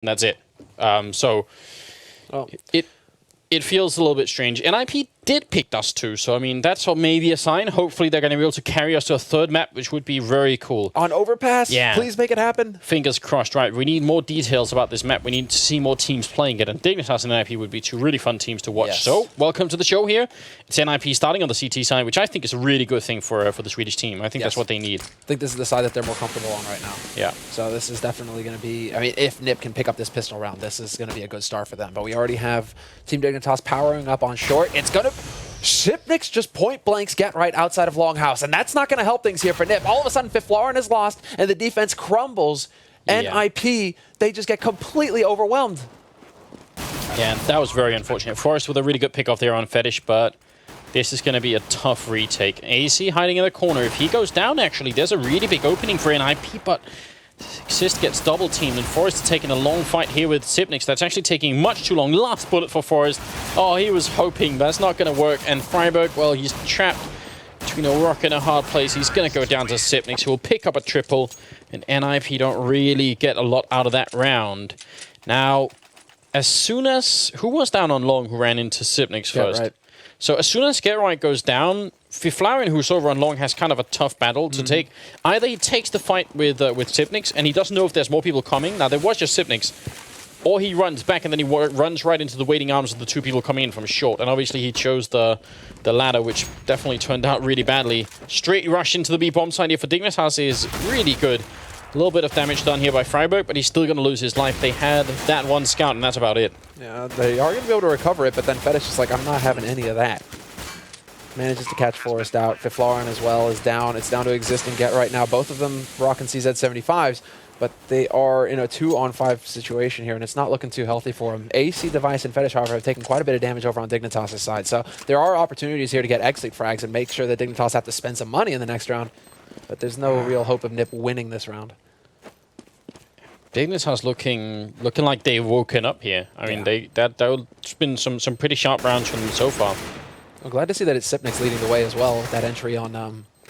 that's it. So it feels a little bit strange. NIP did pick Dust 2, so I mean, that's maybe a sign. Hopefully they're going to be able to carry us to a third map, which would be very cool. On Overpass? Yeah. Please make it happen. Fingers crossed, right? We need more details about this map. We need to see more teams playing it, and Dignitas and NIP would be two really fun teams to watch. Yes. So, welcome to the show here. It's NIP starting on the CT side, which I think is a really good thing for the Swedish team. I think that's what they need. I think this is the side that they're more comfortable on right now. Yeah. So this is definitely going to be, I mean, if Nip can pick up this pistol round, this is going to be a good start for them. But we already have Team Dignitas powering up on short. It's going to... Sipniks just point blanks get right outside of Longhouse, and that's not going to help things here for Nip. All of a sudden, Fiflaurin is lost, and the defense crumbles. NIP, they just get completely overwhelmed. Yeah, that was very unfortunate. Forrest with a really good pick off there on Fetish, but this is going to be a tough retake. AC hiding in the corner. If he goes down, actually, there's a really big opening for NIP, but Xist gets double teamed, and Forrest is taking a long fight here with Sipniks. That's actually taking much too long. Last bullet for Forrest. Oh, he was hoping that's not going to work. And Freiberg, well, he's trapped between a rock and a hard place. He's going to go down to Sipniks, who will pick up a triple. And NIP don't really get a lot out of that round. Now, as soon as... Who was down on long who ran into Sipniks first? Right. So as soon as Get Right goes down, Fiflaurin, who's over on long, has kind of a tough battle to take. Either he takes the fight with Sipniks, and he doesn't know if there's more people coming. Now, there was just Sipniks. Or he runs back, and then he runs right into the waiting arms of the two people coming in from short. And obviously, he chose the latter, which definitely turned out really badly. Straight rush into the B-bomb side here for Dignitas is really good. A little bit of damage done here by Freiberg, but he's still going to lose his life. They had that one scout, and that's about it. Yeah, they are going to be able to recover it, but then Fetish is like, I'm not having any of that. Manages to catch Forrest out. Fiflaurin as well is down. It's down to Exist and Get right now. Both of them rocking CZ75s, but they are in a 2-on-5 situation here, and it's not looking too healthy for them. AC, Device, and Fetish, however, have taken quite a bit of damage over on Dignitas' side. So there are opportunities here to get exit frags and make sure that Dignitas have to spend some money in the next round. But there's no real hope of Nip winning this round. Dignitas looking like they've woken up here. I mean, that's been some pretty sharp rounds from them so far. I'm glad to see that it's Sipniks leading the way as well. That entry on,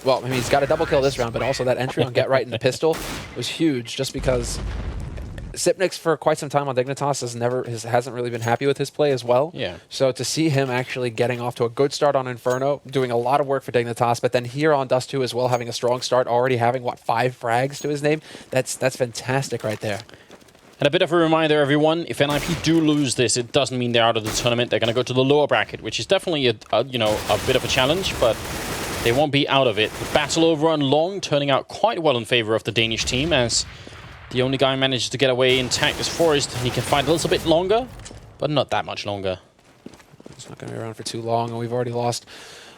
well, I mean, he's got a double kill this round, but also that entry on Get Right in the pistol was huge just because Sipniks for quite some time on Dignitas hasn't really been happy with his play as well. Yeah. So to see him actually getting off to a good start on Inferno, doing a lot of work for Dignitas, but then here on Dust 2 as well, having a strong start, already having, what, 5 frags to his name? That's fantastic right there. And a bit of a reminder, everyone, if NIP do lose this, it doesn't mean they're out of the tournament. They're going to go to the lower bracket, which is definitely a bit of a challenge, but they won't be out of it. The battle over on long turning out quite well in favor of the Danish team, as the only guy who manages to get away intact is Forrest. He can fight a little bit longer, but not that much longer. It's not going to be around for too long, and we've already lost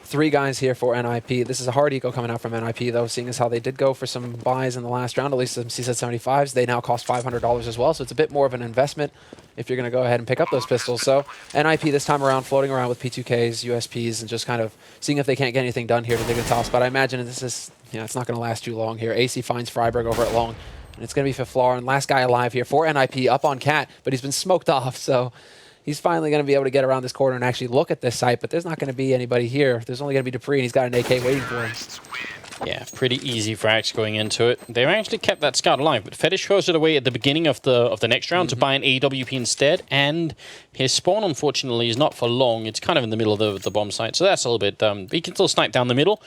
3 guys here for NIP. This is a hard eco coming out from NIP, though, seeing as how they did go for some buys in the last round, at least some CZ75s. They now cost $500 as well, so it's a bit more of an investment if you're going to go ahead and pick up those pistols. So NIP this time around floating around with P2Ks, USPs, and just kind of seeing if they can't get anything done here to Dignitas. But I imagine this is, it's not going to last too long here. AC finds Freiberg over at long, and it's going to be Fiflaurin, last guy alive here for NIP, up on Cat, but he's been smoked off, so he's finally going to be able to get around this corner and actually look at this site, but there's not going to be anybody here. There's only going to be Dupree, and he's got an AK waiting for him. Yeah, pretty easy frags going into it. They've actually kept that scout alive, but Fetish throws it away at the beginning of the next round to buy an AWP instead, and his spawn, unfortunately, is not for long. It's kind of in the middle of the bomb site, so that's a little bit... he can still snipe down the middle.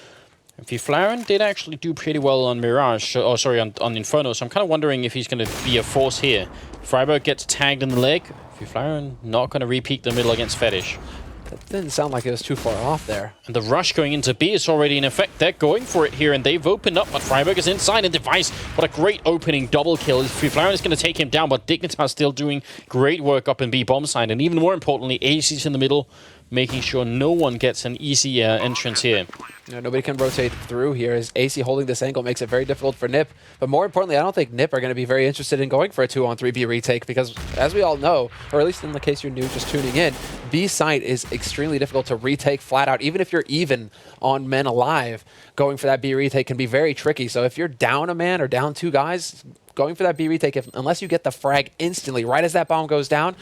Fiflaurin did actually do pretty well on Mirage, on Inferno, so I'm kind of wondering if he's going to be a force here. Freiberg gets tagged in the leg. Fiflaurin not going to repeat the middle against Fetish. That didn't sound like it was too far off there. And the rush going into B is already in effect. They're going for it here, and they've opened up, but Freiberg is inside, and Device, what a great opening double kill. Fiflaurin is going to take him down, but Dignitas still doing great work up in B bomb side, and even more importantly, AC's in the middle, making sure no one gets an easy entrance here. Nobody can rotate through here. As AC holding this angle makes it very difficult for Nip. But more importantly, I don't think Nip are going to be very interested in going for a 2-on-3B retake because, as we all know, or at least in the case you're new just tuning in, B site is extremely difficult to retake flat out. Even if you're even on men alive, going for that B retake can be very tricky. So if you're down a man or down 2 guys, going for that B retake, unless you get the frag instantly, right as that bomb goes down,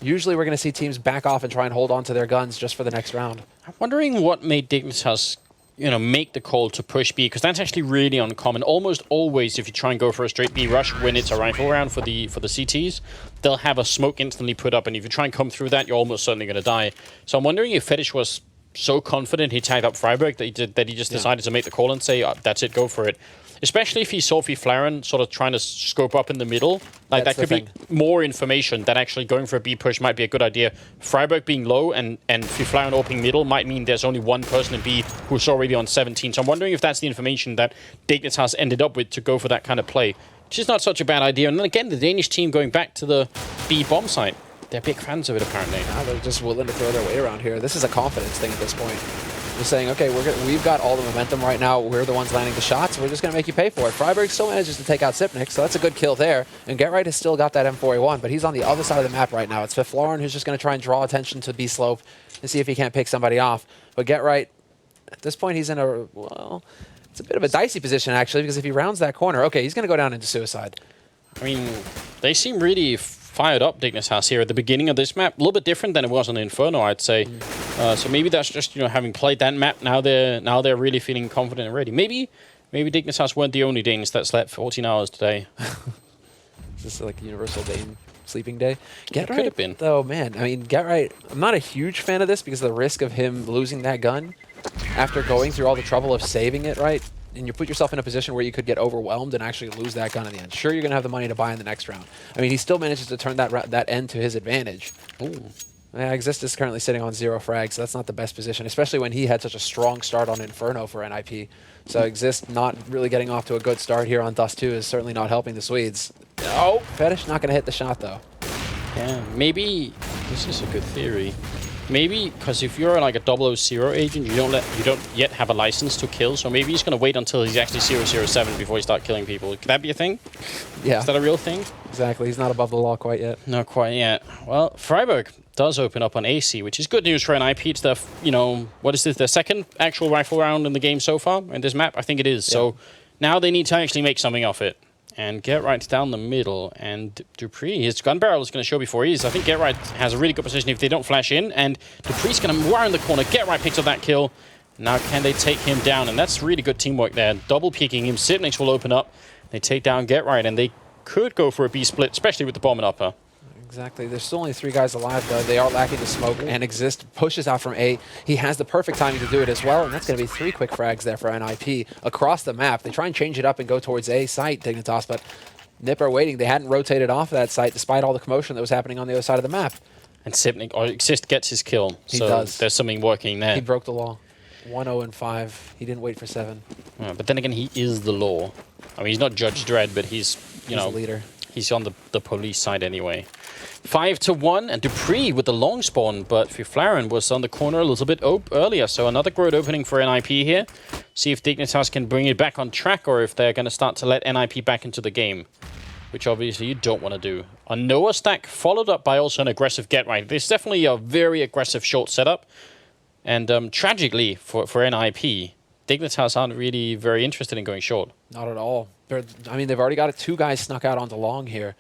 usually we're going to see teams back off and try and hold on to their guns just for the next round. I'm wondering what made Dignitas make the call to push B, because that's actually really uncommon. Almost always, if you try and go for a straight B rush when it's a rifle round for the CTs, they'll have a smoke instantly put up, and if you try and come through that, you're almost certainly going to die. So I'm wondering if Fetish was so confident he tagged up Freiburg that he just decided to make the call and say, that's it, go for it. Especially if he saw Fiflaren sort of trying to scope up in the middle. Like, that could be more information that actually going for a B push might be a good idea. Freiburg being low and Fiflaren opening middle might mean there's only one person in B who's already on 17. So I'm wondering if that's the information that Dignitas ended up with to go for that kind of play. Which is not such a bad idea. And then again, the Danish team going back to the B bomb site. They're big fans of it, apparently. Yeah, they're just willing to throw their weight around here. This is a confidence thing at this point. Just saying, okay, we've got all the momentum right now. We're the ones landing the shots. We're just going to make you pay for it. Freiburg still manages to take out Sipnik, so that's a good kill there. And Getright has still got that M4A1, but he's on the other side of the map right now. It's Fiflaren who's just going to try and draw attention to B slope and see if he can't pick somebody off. But Getright, at this point, he's in a, well, it's a bit of a dicey position, actually, because if he rounds that corner, okay, he's going to go down into suicide. I mean, they seem really fired up, Dignitas, here at the beginning of this map. A little bit different than it was on Inferno, I'd say. So maybe that's just, having played that map, now they're really feeling confident and ready. Maybe Dignitas weren't the only Danes that slept 14 hours today. Is this like a universal Dane sleeping day? It could have been. Though, man, I mean, Getright, I'm not a huge fan of this because of the risk of him losing that gun after going through all the trouble of saving it, right? And you put yourself in a position where you could get overwhelmed and actually lose that gun in the end. Sure, you're going to have the money to buy in the next round. I mean, he still manages to turn that end to his advantage. Ooh. Yeah, Exist is currently sitting on 0 frags, so that's not the best position, especially when he had such a strong start on Inferno for NIP. So Exist not really getting off to a good start here on Dust 2 is certainly not helping the Swedes. Oh, Fetish not going to hit the shot, though. Yeah, maybe this is a good theory. Maybe because if you're like a 000 agent, you don't yet have a license to kill. So maybe he's gonna wait until he's actually 007 before he start killing people. Could that be a thing? Yeah. Is that a real thing? Exactly. He's not above the law quite yet. Not quite yet. Well, Freiburg does open up on AC, which is good news for NIP. It's the what is this? The second actual rifle round in the game so far in this map. I think it is. Yeah. So now they need to actually make something of it. And Getright down the middle, and Dupree, his gun barrel is going to show before he is. I think Getright has a really good position if they don't flash in, and Dupree's going to wire in the corner. Getright picks up that kill. Now can they take him down? And that's really good teamwork there. Double peeking him. Sipnix will open up. They take down Getright, and they could go for a B split, especially with the bomb and upper. Exactly. There's still only 3 guys alive, though. They are lacking the smoke, and Exist pushes out from A. He has the perfect timing to do it as well, and that's going to be 3 quick frags there for NIP across the map. They try and change it up and go towards A site, Dignitas, but Nip are waiting. They hadn't rotated off that site despite all the commotion that was happening on the other side of the map. And Sipnik, or Exist gets his kill. He does. There's something working there. He broke the law. 1-0-5. He didn't wait for 7. Yeah, but then again, he is the law. I mean, he's not Judge Dredd, but he's the leader. He's on the police side anyway. 5-1, and Dupree with the long spawn, but Fiflaren was on the corner a little bit earlier, so another great opening for NIP here. See if Dignitas can bring it back on track, or if they're going to start to let NIP back into the game, which obviously you don't want to do. A Noah stack, followed up by also an aggressive Getright. This is definitely a very aggressive short setup, and tragically for NIP, Dignitas aren't really very interested in going short. Not at all. I mean, they've already got 2 guys snuck out onto long here.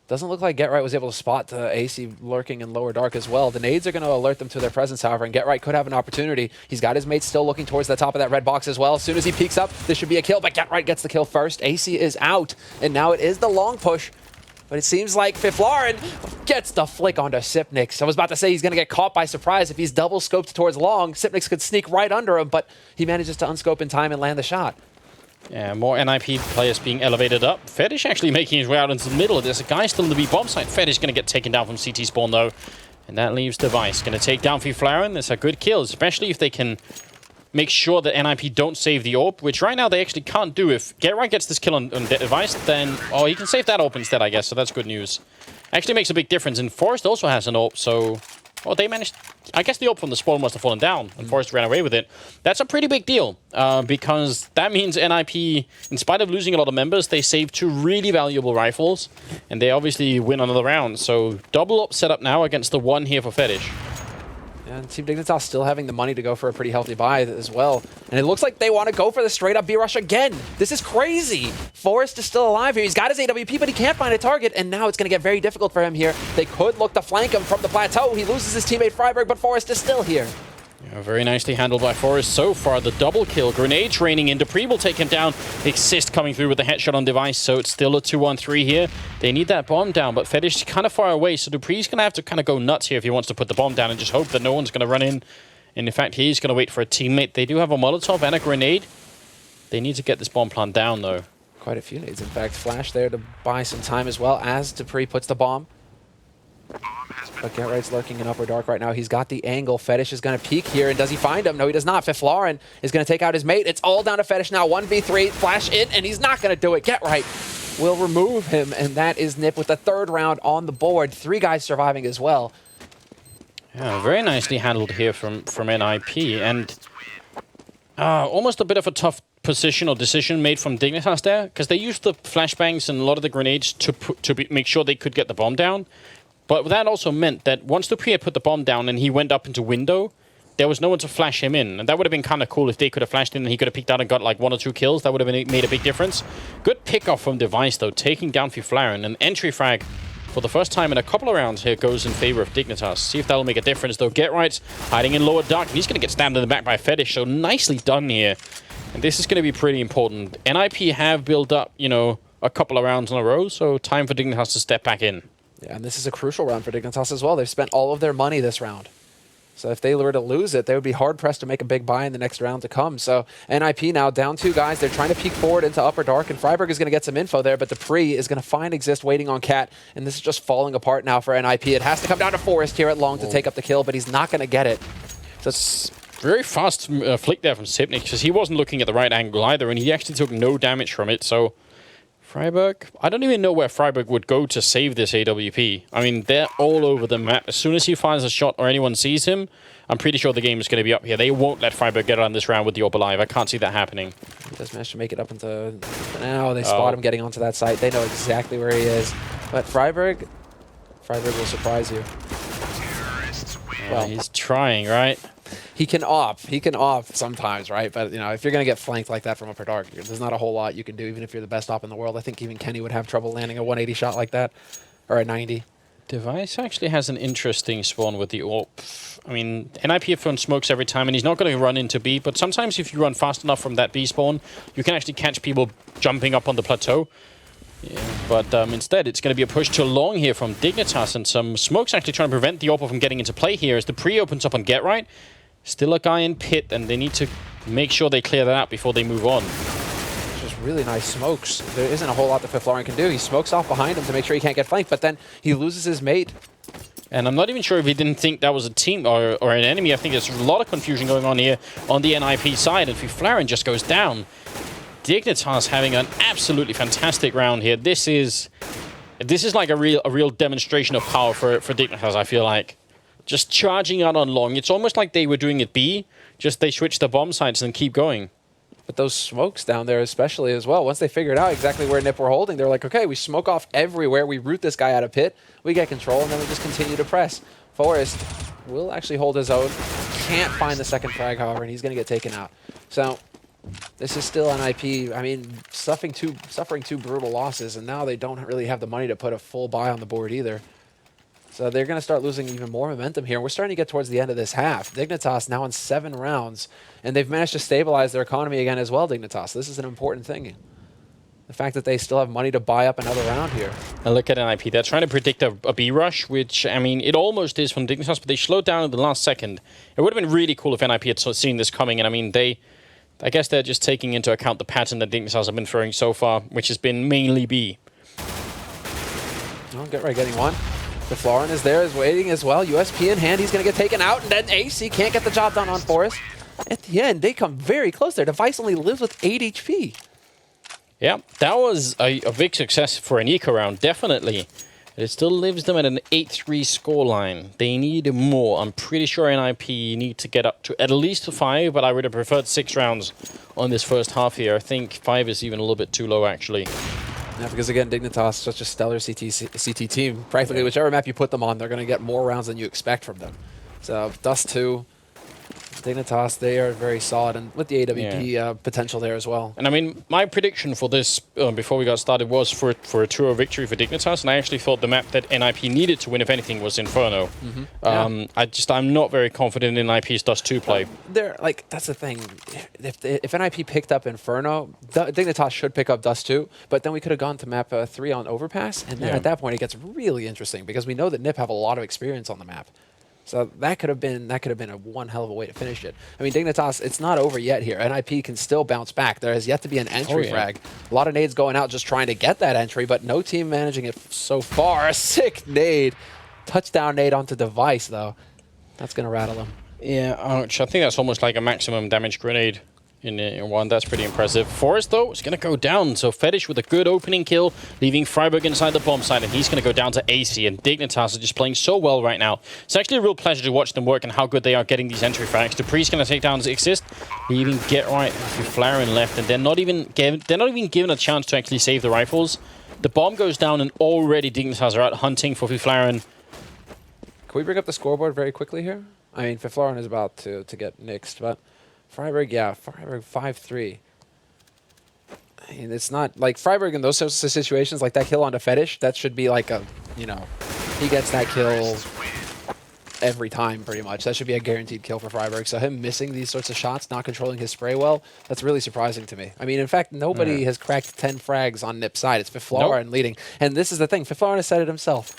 Doesn't look like Getright was able to spot the AC lurking in lower dark as well. The nades are going to alert them to their presence, however, and Getright could have an opportunity. He's got his mates still looking towards the top of that red box as well. As soon as he peeks up, this should be a kill, but Getright gets the kill first. AC is out, and now it is the long push. But it seems like Fiflaren gets the flick onto Sipnix. I was about to say he's going to get caught by surprise if he's double scoped towards long. Sipnix could sneak right under him, but he manages to unscope in time and land the shot. Yeah, more NIP players being elevated up. Fetish actually making his way out into the middle. There's a guy still in the B bomb site. Fetish going to get taken down from CT spawn though. And that leaves Device. Going to take down Fiflaren. That's a good kill, especially if they can make sure that NIP don't save the AWP, which right now they actually can't do. If Getright gets this kill on Device, then he can save that AWP instead, I guess, so that's good news. Actually makes a big difference, and Forest also has an AWP, so they managed. I guess the AWP from the spawn must have fallen down, and Forest ran away with it. That's a pretty big deal, because that means NIP, in spite of losing a lot of members, they saved 2 really valuable rifles, and they obviously win another round. So double AWP setup now against the 1 here for Fetish. And Team Dignitas still having the money to go for a pretty healthy buy as well. And it looks like they want to go for the straight-up B-rush again. This is crazy. Forrest is still alive here. He's got his AWP, but he can't find a target, and now it's going to get very difficult for him here. They could look to flank him from the plateau. He loses his teammate Freiburg, but Forrest is still here. Yeah, very nicely handled by Forest so far. The double kill. Grenades raining in. Dupree will take him down. Exist coming through with the headshot on Device, so it's still a 2-on-3 here. They need that bomb down, but Fetish is kind of far away, so Dupree's going to have to kind of go nuts here if he wants to put the bomb down and just hope that no one's going to run in. And in fact, he's going to wait for a teammate. They do have a Molotov and a grenade. They need to get this bomb plant down, though. Quite a few nades, in fact. Flash there to buy some time as well as Dupree puts the bomb. But Get Right's lurking in Upper Dark right now. He's got the angle. Fetish is going to peek here, and does he find him? No, he does not. Fiflaurin is going to take out his mate. It's all down to Fetish now. 1v3, Flash in, and he's not going to do it. Get Right will remove him, and that is Nip with the 3rd round on the board. 3 guys surviving as well. Yeah, very nicely handled here from NIP, and almost a bit of a tough position or decision made from Dignitas there, because they used the flashbangs and a lot of the grenades to make sure they could get the bomb down. But that also meant that once Dupree had put the bomb down and he went up into window, there was no one to flash him in. And that would have been kind of cool if they could have flashed in and he could have peeked out and got like 1 or 2 kills. That would have made a big difference. Good pick-off from Device, though, taking down Fiflaurin. An entry frag for the first time in a couple of rounds here goes in favor of Dignitas. See if that'll make a difference, though. Get Right's hiding in Lower Dark, and he's going to get stabbed in the back by Fetish, so nicely done here. And this is going to be pretty important. NIP have built up, you know, a couple of rounds in a row, so time for Dignitas to step back in. Yeah, and this is a crucial round for Dignitas as well. They've spent all of their money this round. So if they were to lose it, they would be hard-pressed to make a big buy in the next round to come. So NIP now down 2 guys. They're trying to peek forward into Upper Dark, and Freiburg is going to get some info there, but Dupree is going to find Exist waiting on Cat, and this is just falling apart now for NIP. It has to come down to Forest here at Long to take up the kill, but he's not going to get it. So it's very fast flick there from Sipnik, because he wasn't looking at the right angle either, and he actually took no damage from it. So Freiburg, I don't even know where Freiburg would go to save this AWP. I mean, they're all over the map. As soon as he finds a shot or anyone sees him, I'm pretty sure the game is going to be up here. They won't let Freiburg get on this round with the AWP alive. I can't see that happening. He does manage to make it up into... Now they spot him getting onto that site. They know exactly where he is. But Freiburg will surprise you. Well, he's trying, right? He can opt. He can opt sometimes, right? But, you know, if you're going to get flanked like that from Upper Dark, there's not a whole lot you can do, even if you're the best op in the world. I think even Kenny would have trouble landing a 180 shot like that, or a 90. Device actually has an interesting spawn with the AWP. I mean, NIP have thrown smokes every time, and he's not going to run into B, but sometimes if you run fast enough from that B spawn, you can actually catch people jumping up on the plateau. Yeah, but instead, it's going to be a push to Long here from Dignitas, and some smokes actually trying to prevent the AWP from getting into play here as the pre opens up on Get Right. Still a guy in pit, and they need to make sure they clear that out before they move on. Just really nice smokes. There isn't a whole lot that Fiflaurin can do. He smokes off behind him to make sure he can't get flanked, but then he loses his mate. And I'm not even sure if he didn't think that was a team or an enemy. I think there's a lot of confusion going on here on the NIP side, and Fiflaurin just goes down. Dignitas having an absolutely fantastic round here. This is like a real demonstration of power for Dignitas, I feel like. Just charging out on Long. It's almost like they were doing it B, just they switched the bomb sites and keep going. But those smokes down there especially as well, once they figured out exactly where Nip were holding, they're like, okay, we smoke off everywhere, we root this guy out of pit, we get control, and then we just continue to press. Forest will actually hold his own. Can't find the second frag, however, and he's going to get taken out. So this is still NIP. I mean, suffering two brutal losses, and now they don't really have the money to put a full buy on the board either. So they're going to start losing even more momentum here. We're starting to get towards the end of this half. Dignitas now in 7 rounds, and they've managed to stabilize their economy again as well, Dignitas. This is an important thing. The fact that they still have money to buy up another round here. And look at NIP. They're trying to predict a B rush, which, I mean, it almost is from Dignitas, but they slowed down at the last second. It would have been really cool if NIP had seen this coming, and I mean, I guess they're just taking into account the pattern that Dignitas have been throwing so far, which has been mainly B. Oh, Get Right getting one. Fiflaurin is there, is waiting as well. USP in hand, he's going to get taken out, and then AC can't get the job done on Forest. At the end, they come very close there. Device only lives with 8 HP. Yeah, that was a big success for an eco round, definitely. It still leaves them at an 8-3 scoreline. They need more. I'm pretty sure NIP need to get up to at least 5, but I would have preferred 6 rounds on this first half here. I think 5 is even a little bit too low, actually. Yeah, because again, Dignitas is such a stellar CT team. Practically, whichever map you put them on, they're going to get more rounds than you expect from them. So, Dust 2, Dignitas, they are very solid, and with the AWP potential there as well. And I mean, my prediction for this before we got started was for a 2-0 victory for Dignitas, and I actually thought the map that NIP needed to win, if anything, was Inferno. I'm not very confident in NIP's Dust 2 play. That's the thing. If NIP picked up Inferno, Dignitas should pick up Dust 2, but then we could have gone to map 3 on Overpass, and then at that point it gets really interesting because we know that NIP have a lot of experience on the map. So that could have been a one hell of a way to finish it. I mean, Dignitas, it's not over yet here. NIP can still bounce back. There has yet to be an entry frag. A lot of nades going out just trying to get that entry, but no team managing it so far. A sick nade. Touchdown nade onto Device, though. That's going to rattle him. Yeah, ouch. I think that's almost like a maximum damage grenade in one. That's pretty impressive. Forest, though, is going to go down. So Fetish with a good opening kill, leaving Freiburg inside the bomb site, and he's going to go down to AC. And Dignitas are just playing so well right now. It's actually a real pleasure to watch them work and how good they are getting these entry frags. Dupree's going to take down Exist, leaving Get Right with Flaren left, and they're not even given a chance to actually save the rifles. The bomb goes down, and already Dignitas are out hunting for Flaren. Can we bring up the scoreboard very quickly here? I mean, Flaren is about to get nixed, but Freiburg, Freiburg 5-3. I mean, it's not like Freiburg in those sorts of situations, like that kill onto Fetish, that should be like a, he gets that kill every time pretty much. That should be a guaranteed kill for Freiburg. So him missing these sorts of shots, not controlling his spray well, that's really surprising to me. I mean, in fact, nobody has cracked 10 frags on NIP's side. It's Fiflaren leading. And this is the thing, Fiflaren has said it himself.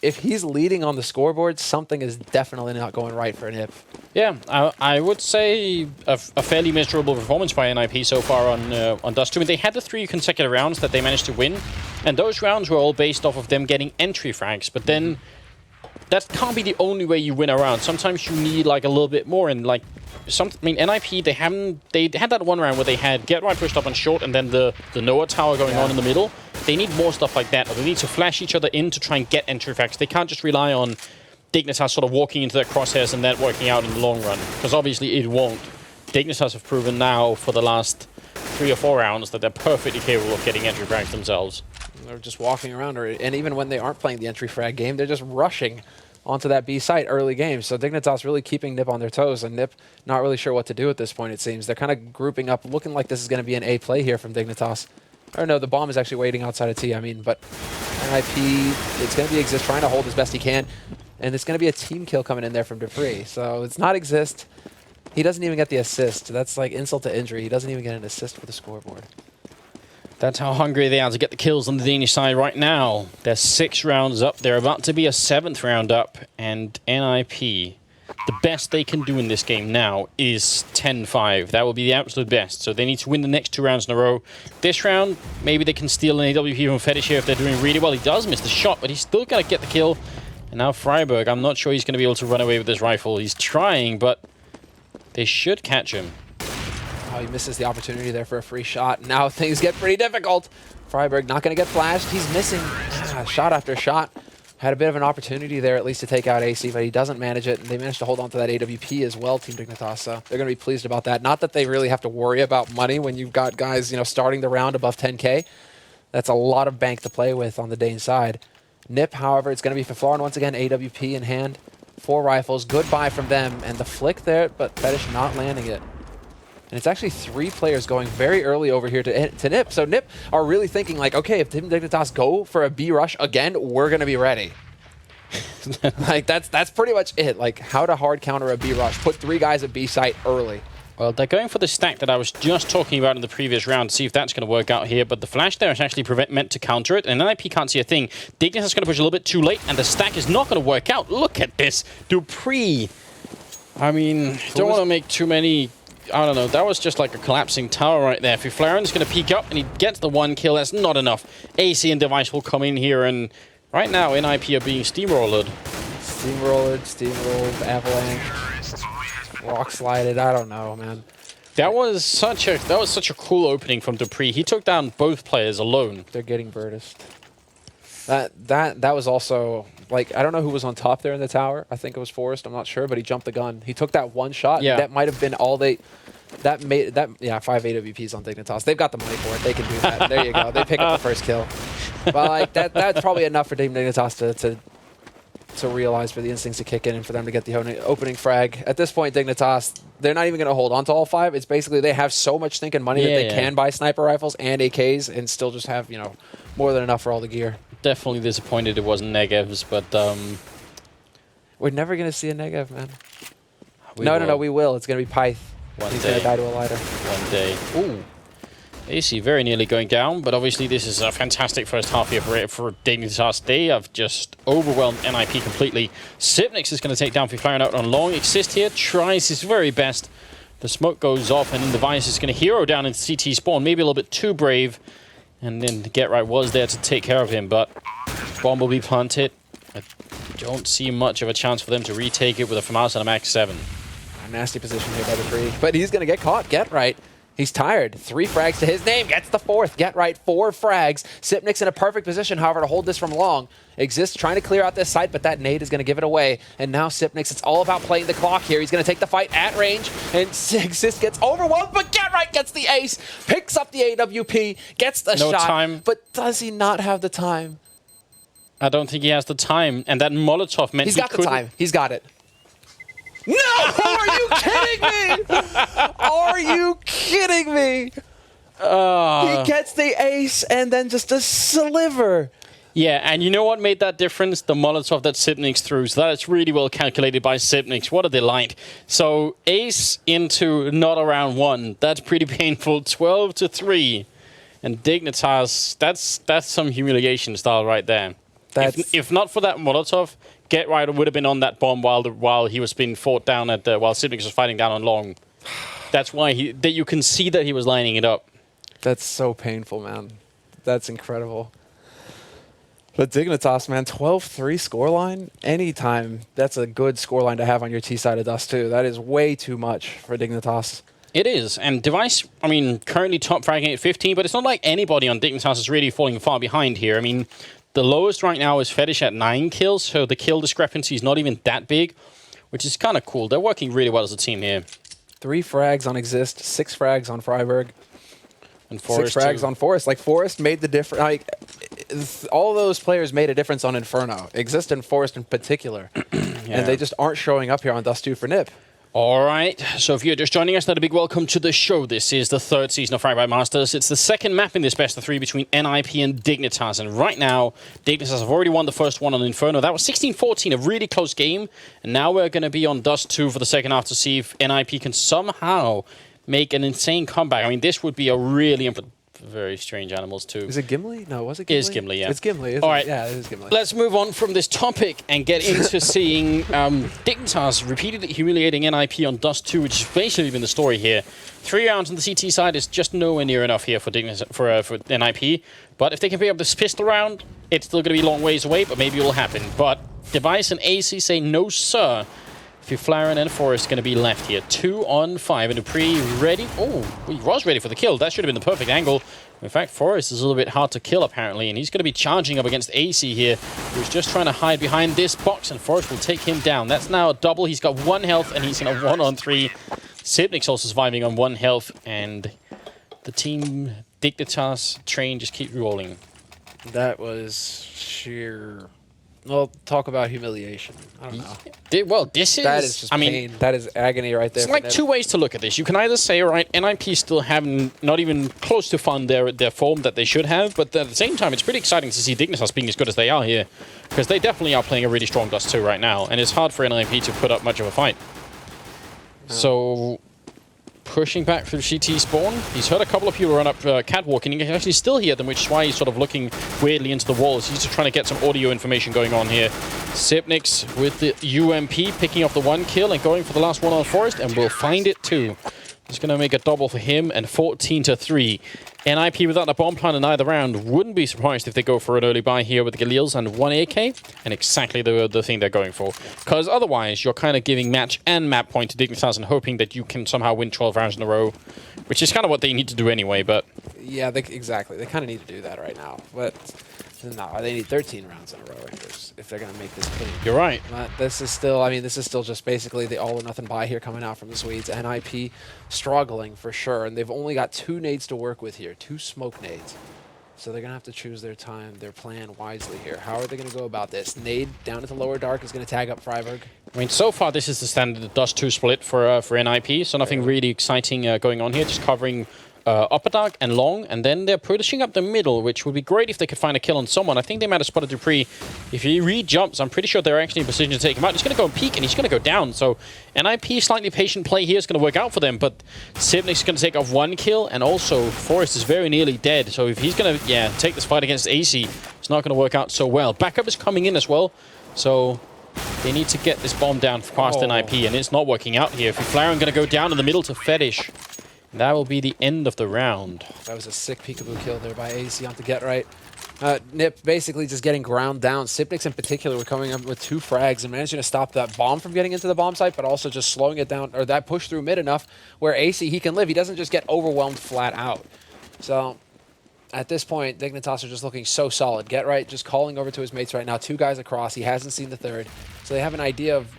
If he's leading on the scoreboard, something is definitely not going right for NIP. Yeah, I would say a fairly miserable performance by NIP so far on Dust 2. I mean, they had the 3 consecutive rounds that they managed to win, and those rounds were all based off of them getting entry frags. But then that can't be the only way you win a round. Sometimes you need like a little bit more, and like NIP they had that one round where they had Get Right pushed up on short and then the Noah tower going on in the middle. They need more stuff like that, or they need to flash each other in to try and get entry frags. They can't just rely on Dignitas sort of walking into their crosshairs and that working out in the long run, because obviously it won't. Dignitas have proven now for the last 3 or 4 rounds that they're perfectly capable of getting entry frags themselves. They're just walking around, and even when they aren't playing the entry frag game, they're just rushing onto that B site early game. So Dignitas really keeping NIP on their toes, and NIP not really sure what to do at this point, it seems. They're kind of grouping up, looking like this is going to be an A play here from Dignitas. Or no, the bomb is actually waiting outside of T, but NIP, it's going to be Exist trying to hold as best he can, and it's going to be a team kill coming in there from Dupree. So it's not Exist. He doesn't even get the assist. That's like insult to injury. He doesn't even get an assist for the scoreboard. That's how hungry they are to get the kills on the Danish side right now. They're 6 rounds up. They're about to be a 7th round up. And NIP, the best they can do in this game now is 10-5. That will be the absolute best. So they need to win the next 2 rounds in a row. This round, maybe they can steal an AWP from Fetish here if they're doing really well. He does miss the shot, but he's still going to get the kill. And now Freiburg, I'm not sure he's going to be able to run away with this rifle. He's trying, but they should catch him. Oh, he misses the opportunity there for a free shot. Now things get pretty difficult. Freiburg not going to get flashed. He's missing shot after shot. Had a bit of an opportunity there at least to take out AC, but he doesn't manage it. And they managed to hold on to that AWP as well, Team Dignitas. So they're going to be pleased about that. Not that they really have to worry about money when you've got guys, starting the round above 10K. That's a lot of bank to play with on the Dane side. NIP, however, it's going to be Fiflaren once again, AWP in hand. 4 rifles, good buy from them. And the flick there, but Fetish not landing it. And it's actually 3 players going very early over here to NIP. So NIP are really thinking like, okay, if Team Dignitas go for a B rush again, we're going to be ready. Like that's pretty much it. Like how to hard counter a B rush. Put 3 guys at B site early. Well, they're going for the stack that I was just talking about in the previous round to see if that's going to work out here. But the flash there is actually meant to counter it, and NIP can't see a thing. Dignitas is going to push a little bit too late, and the stack is not going to work out. Look at this. Dupree. I mean, don't want to make too many... I don't know, that was just like a collapsing tower right there. Fiflaren's going to peek up and he gets the 1 kill. That's not enough. AC and Device will come in here, and right now NIP are being steamrolled. Steamrolled, avalanche, rock slided. I don't know, man. That was such a cool opening from Dupree. He took down both players alone. They're getting Birdist. That was also like, I don't know who was on top there in the tower. I think it was Forrest. I'm not sure, but he jumped the gun. He took that 1 shot. Yeah. That might have been all they. That made that. Yeah, 5 AWPs on Dignitas. They've got the money for it. They can do that. There you go. They pick up the first kill. But like that's probably enough for Team Dignitas to to realize, for the instincts to kick in, and for them to get the opening frag. At this point, Dignitas, they're not even going to hold on to all 5. It's basically they have so much stinking money that they can buy sniper rifles and AKs and still just have, you know, more than enough for all the gear. Definitely disappointed it wasn't negatives, but we're never going to see a negative, man. No, We will. It's going to be Pyth. He's going to die to a lighter. One day. Ooh. AC very nearly going down, but obviously this is a fantastic first half here for Dignitas. They have just overwhelmed NIP completely. Sipnix is going to take down Flaring out on long. Exist here, tries his very best. The smoke goes off, and then Device is going to hero down in CT spawn. Maybe a little bit too brave. And then Get Right was there to take care of him, but bomb will be planted. I don't see much of a chance for them to retake it with a FAMAS and a max 7. A nasty position here by the 3, but he's going to get caught. Get Right. He's tired. 3 frags to his name. Gets the 4th. Get Right. 4 frags. Sipnix in a perfect position, however, to hold this from long. Exist trying to clear out this site, but that nade is going to give it away. And now Sipnix, it's all about playing the clock here. He's going to take the fight at range, and Exist gets overwhelmed, but Get Right gets the ace, picks up the AWP, gets the shot. Time. But does he not have the time? I don't think he has the time, and that Molotov meant He's got the time. He's got it. No! Are you kidding me? Are you kidding me? He gets the ace and then just a sliver. Yeah, and you know what made that difference? The Molotov that Sipnix threw. So that is really well calculated by Sipnix. What a delight. So ace into not around 1. That's pretty painful. 12-3. And Dignitas, that's some humiliation style right there. If not for that Molotov, Get Right would have been on that bomb while he was being fought down while Sipnix was fighting down on long. That's why you can see that he was lining it up. That's so painful, man. That's incredible. But Dignitas, man, 12-3 scoreline, anytime, that's a good scoreline to have on your T side of Dust, too. That is way too much for Dignitas. It is, and Device, I mean, currently top fragging at 15, but it's not like anybody on Dignitas is really falling far behind here. I mean, the lowest right now is Fetish at 9 kills, so the kill discrepancy is not even that big, which is kind of cool. They're working really well as a team here. 3 frags on Exist, 6 frags on Freiburg. And Forest 6 frags on Forest. Like, Forest made the difference. Like, all those players made a difference on Inferno. Exist and Forest in particular. And they just aren't showing up here on Dust 2 for NIP. All right, so if you're just joining us, not a big welcome to the show. This is the 3rd season of Fragbite Masters. It's the 2nd map in this best of 3 between NIP and Dignitas. And right now, Dignitas have already won the first one on Inferno. That was 16-14, a really close game. And now we're going to be on Dust 2 for the second half to see if NIP can somehow make an insane comeback. I mean, this would be a really very strange animals too. Is it Gimli? No, was it Gimli? It is Gimli, yeah. It's Gimli, isn't All right. it? Yeah, it is Gimli. Let's move on from this topic and get into seeing Dignitas repeatedly humiliating NIP on Dust 2, which has basically been the story here. 3 rounds on the CT side is just nowhere near enough here for Dignitas, for NIP. But if they can pick up this pistol round, it's still going to be a long ways away, but maybe it will happen. But Device and AC say no, sir. Flaren and Forest going to be left here. 2 on 5. And Dupree ready. Oh, he was ready for the kill. That should have been the perfect angle. In fact, Forest is a little bit hard to kill, apparently. And he's going to be charging up against AC here, who's just trying to hide behind this box. And Forest will take him down. That's now a double. He's got 1 health, and he's in a 1-on-3. Sipnix also surviving on 1 health. And the team Dignitas train just keeps rolling. That was sheer... Well, talk about humiliation. I don't know. Well, this is... That is just pain. That is agony right there. It's like 2 ways to look at this. You can either say, all right, NIP still haven't not even close to found their form that they should have, but at the same time, it's pretty exciting to see Dignitas being as good as they are here, because they definitely are playing a really strong Dust 2 right now, and it's hard for NIP to put up much of a fight. So... pushing back through CT spawn. He's heard a couple of people run up catwalking. He can actually still hear them, which is why he's sort of looking weirdly into the walls. He's just trying to get some audio information going on here. Sipnix with the UMP, picking up the 1 kill and going for the last one on Forest, and will find it too. He's going to make a double for him, and 14-3. NIP without a bomb plant in either round. Wouldn't be surprised if they go for an early buy here with Galils and 1 AK, and exactly the thing they're going for. Because otherwise, you're kind of giving match and map point to Dignitas and hoping that you can somehow win 12 rounds in a row, which is kind of what they need to do anyway, but... Yeah, exactly. They kind of need to do that right now, but... No, they need 13 rounds in a row if they're going to make this clean. You're right. This is still, I mean, this is still just basically the all-or-nothing buy here coming out from the Swedes. NIP struggling for sure, and they've only got 2 nades to work with here, 2 smoke nades. So they're going to have to choose their time, their plan wisely here. How are they going to go about this? Nade down into lower dark is going to tag up Freiburg. I mean, so far this is the standard Dust 2 split for NIP, so nothing really exciting going on here. Just covering upper dark and long, and then they're pushing up the middle, which would be great if they could find a kill on someone. I think they might have spotted Dupree. If he re-jumps, I'm pretty sure they're actually in position to take him out. He's going to go and peek, and he's going to go down. So NIP, slightly patient play here is going to work out for them, but Sibnik's going to take off 1 kill, and also Forrest is very nearly dead. So if he's going to, take this fight against AC, it's not going to work out so well. Backup is coming in as well, so they need to get this bomb down past NIP, and it's not working out here. Flaren going to go down in the middle to Fetish. That will be the end of the round. That was a sick peekaboo kill there by AC onto Get Right. Nip basically just getting ground down. Sipniks in particular were coming up with 2 frags and managing to stop that bomb from getting into the bomb site, but also just slowing it down, or that push through mid enough where AC, he can live. He doesn't just get overwhelmed flat out. So at this point, Dignitas are just looking so solid. Get Right just calling over to his mates right now. 2 guys across. He hasn't seen the third. So they have an idea of